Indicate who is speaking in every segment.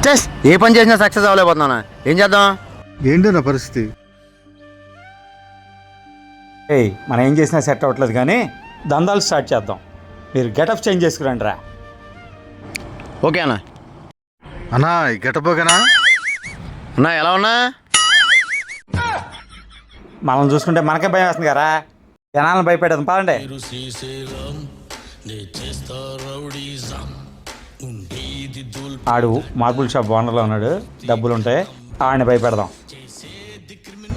Speaker 1: Chess ఏ పని చేసినా success అవ్వలేకపోతున్నానా? ఏం చేద్దాం?
Speaker 2: ఏంటో నా పరిస్థితి.
Speaker 3: మనం ఏం చేసినా సెట్ అవ్వట్లేదు కానీ దందాలు స్టార్ట్ చేద్దాం. మీరు గెటప్ చేంజ్ చేసుకురండి రా.
Speaker 1: ఓకే అన్న.
Speaker 2: అన్నా ఈ గెటపోగనా
Speaker 1: అన్నా ఎలా ఉన్నా?
Speaker 3: మనం చూసుకుంటే మనకే భయం వేస్తుంది కదా, జనాలను భయపెడదాం పదండి. ఆడు మార్బుల్ షాప్ ఓనర్లో ఉన్నాడు, డబ్బులు ఉంటాయి, ఆడిని భయపెడదాం.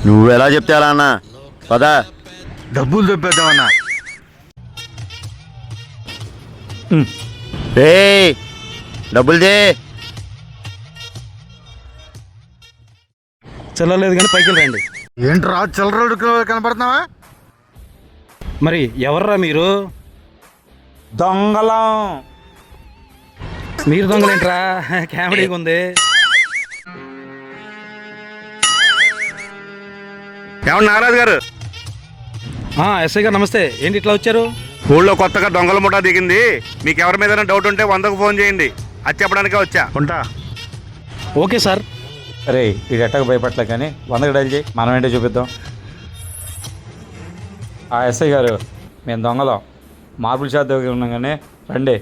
Speaker 1: నువ్వు ఎలా చెప్తే అలా అన్నా. పదా
Speaker 2: డబ్బులు దొబ్బేద్దామన్నా.
Speaker 1: రే డబ్బులు దే.
Speaker 4: చెల్లలేదు కానీ పైకి రండి.
Speaker 2: ఏంట్రా చిల్లరోడు కనపడుతున్నావా?
Speaker 4: మరి ఎవర్రా మీరు?
Speaker 3: దొంగలం.
Speaker 4: మీరు దొంగలేంట్రా? కామెడీగా ఉంది.
Speaker 5: ఏమన్నా నారాజు గారు?
Speaker 4: ఎస్ఐ గారు నమస్తే. ఏంటి ఇట్లా వచ్చారు?
Speaker 5: ఊళ్ళో కొత్తగా దొంగల ముఠా దిగింది. మీకు ఎవరి మీద డౌట్ ఉంటే 100కు ఫోన్ చేయండి. అది చెప్పడానికే వచ్చా. ఉంటా.
Speaker 4: Okay sir.
Speaker 3: రే వీడు ఎట్టకు భయపడలే కానీ 100కి డైల్ చేయి, మనం ఏంటో చూపిద్దాం. ఎస్ఐ గారు మేము దొంగలం, మార్బుల్ షాప్ దగ్గర ఉన్నాం కానీ రండి.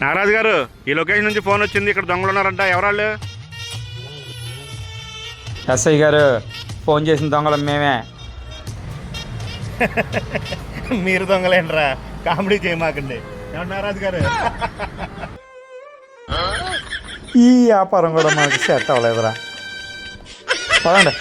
Speaker 5: నారాజు గారు ఈ లొకేషన్ నుంచి ఫోన్ వచ్చింది, ఇక్కడ దొంగలు ఉన్నారంట. ఎవరాళ్ళు?
Speaker 3: ఎస్ఐ గారు ఫోన్ చేసిన దొంగలం మేమే.
Speaker 5: మీరు దొంగలేంట్రా? కామెడీ చేయమాకండి. నారాజు గారు
Speaker 3: ఈ వ్యాపారం కూడా మనకి సెట్ అవ్వలేదురా. పదండి.